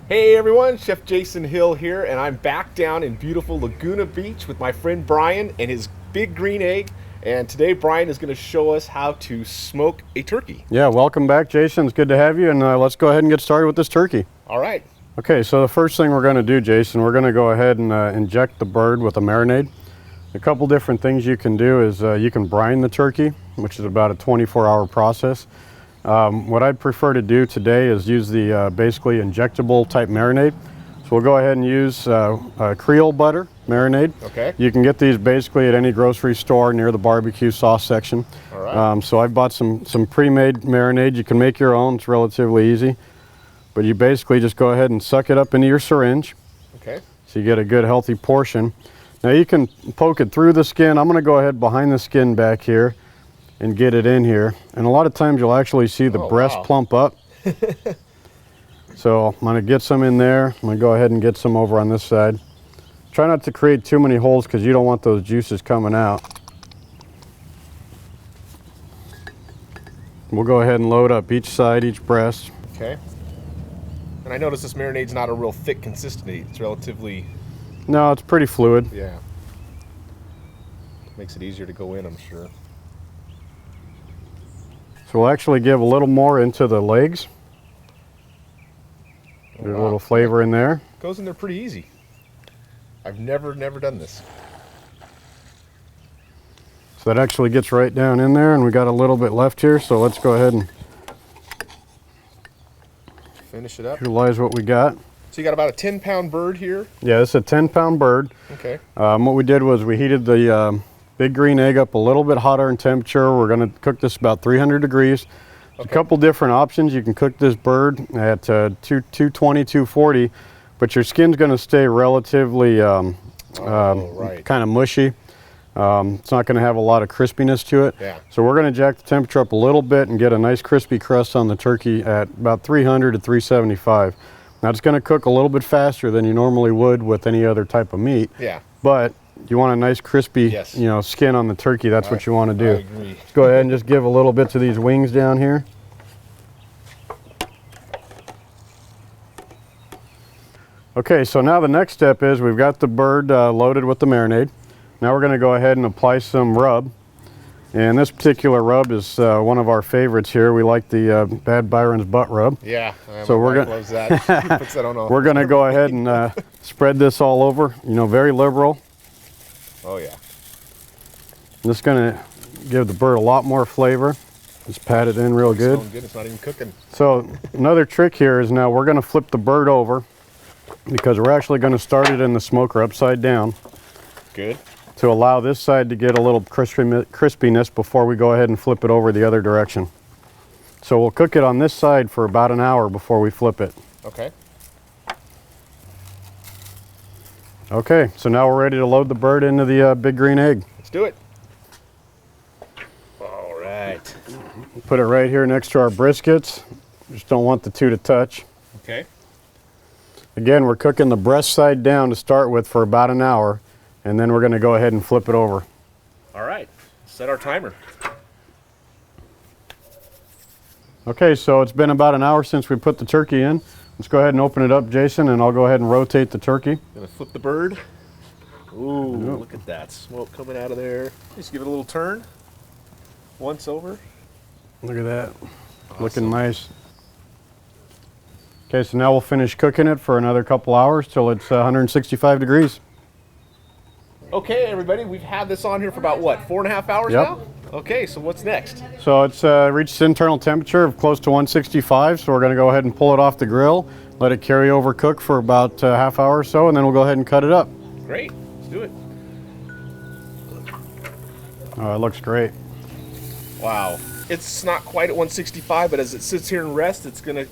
Hey everyone, Chef Jason Hill here, and I'm back down in beautiful Laguna Beach with my friend Brian and his big green egg. And today Brian is going to show us how to smoke a turkey. Yeah, welcome back, Jason. It's good to have you, and let's go ahead and get started with this turkey. All right. Okay, so the first thing we're going to do, Jason, we're going to go ahead and inject the bird with a marinade. A couple different things you can do is you can brine the turkey, which is about a 24-hour process. What I'd prefer to do today is use the basically injectable type marinade. So we'll go ahead and use Creole Butter marinade. Okay. You can get these basically at any grocery store near the barbecue sauce section. All right. So I've bought some pre-made marinade. You can make your own. It's relatively easy. But you basically just go ahead and suck it up into your syringe. Okay. So you get a good healthy portion. Now you can poke it through the skin. I'm going to go ahead behind the skin back here and get it in here. And a lot of times you'll actually see the breast plump up. So I'm going to get some in there. I'm going to go ahead and get some over on this side. Try not to create too many holes because you don't want those juices coming out. We'll go ahead and load up each side, each breast. Okay. And I notice this marinade's not a real thick consistency. It's relatively... No, it's pretty fluid. Yeah. Makes it easier to go in, I'm sure. So we'll actually give a little more into the legs. There's a little flavor in there. Goes in there pretty easy. I've never done this. So that actually gets right down in there, and we got a little bit left here, so let's go ahead and finish it up. utilize what we got. So you got about a 10-pound bird here? Yeah, this is a 10-pound bird. Okay. What we did was we heated the big green egg up a little bit hotter in temperature. We're going to cook this about 300 degrees. There's a couple different options. You can cook this bird at 220, 240, but your skin's going to stay relatively kind of mushy. It's not going to have a lot of crispiness to it. Yeah. So we're going to jack the temperature up a little bit and get a nice crispy crust on the turkey at about 300 to 375. Now it's going to cook a little bit faster than you normally would with any other type of meat. Yeah. But you want a nice crispy, skin on the turkey. That's what you want to do. I agree. Let's go ahead and just give a little bit to these wings down here. Okay, so now the next step is we've got the bird loaded with the marinade. Now we're going to go ahead and apply some rub. And this particular rub is one of our favorites here. We like the Bad Byron's butt rub. Yeah, so we're going loves that. He puts that on we're going to go ahead and spread this all over. You know, very liberal. Oh yeah. This is going to give the bird a lot more flavor. Just pat it in real good. It's good. It's not even cooking. So another trick here is now we're going to flip the bird over because we're actually going to start it in the smoker upside down. Good. To allow this side to get a little crispiness before we go ahead and flip it over the other direction. So we'll cook it on this side for about an hour before we flip it. Okay. Okay, so now we're ready to load the bird into the big green egg. Let's do it. All right. Put it right here next to our briskets. Just don't want the two to touch. Okay. Again, we're cooking the breast side down to start with for about an hour, and then we're going to go ahead and flip it over. All right. Set our timer. Okay, so it's been about an hour since we put the turkey in. Let's go ahead and open it up, Jason, and I'll go ahead and rotate the turkey. Gonna flip the bird. Ooh, look at that smoke coming out of there. Just give it a little turn. Once over. Look at that. Awesome. Looking nice. Okay, so now we'll finish cooking it for another couple hours till it's 165 degrees. Okay, everybody, we've had this on here for about, what, 4.5 hours now? Okay, so what's next? So it's reached internal temperature of close to 165, so we're going to go ahead and pull it off the grill, let it carry over cook for about a half hour or so, and then we'll go ahead and cut it up. Great, let's do it. Oh, it looks great. Wow. It's not quite at 165, but as it sits here and rests, it's going to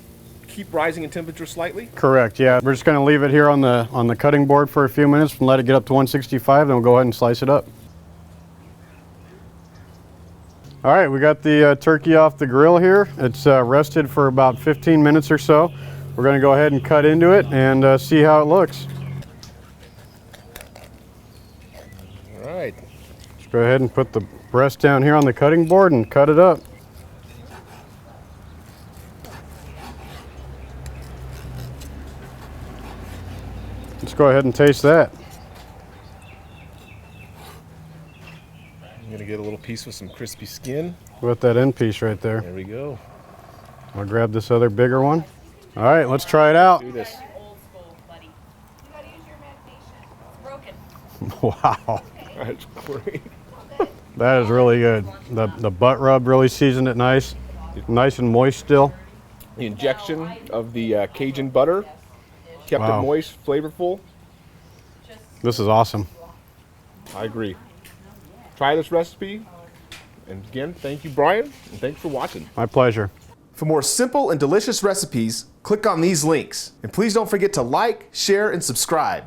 keep rising in temperature slightly? Correct, yeah. We're just going to leave it here on the cutting board for a few minutes and let it get up to 165, then we'll go ahead and slice it up. All right, we got the turkey off the grill here. It's rested for about 15 minutes or so. We're going to go ahead and cut into it and see how it looks. All right. Let's go ahead and put the breast down here on the cutting board and cut it up. Let's go ahead and taste that. I'm gonna get a little piece with some crispy skin. With that end piece right there. There we go. I'll grab this other bigger one. All right, let's try it out. Do this. Old school, buddy. You gotta use your imagination. It's broken. Wow, That's great. that is really good. The butt rub really seasoned it nice. Nice and moist still. The injection of the Cajun butter kept Wow. it moist, flavorful. This is awesome. I agree. Try this recipe. And again, thank you, Brian, and thanks for watching. My pleasure. For more simple and delicious recipes, click on these links. And please don't forget to like, share, and subscribe.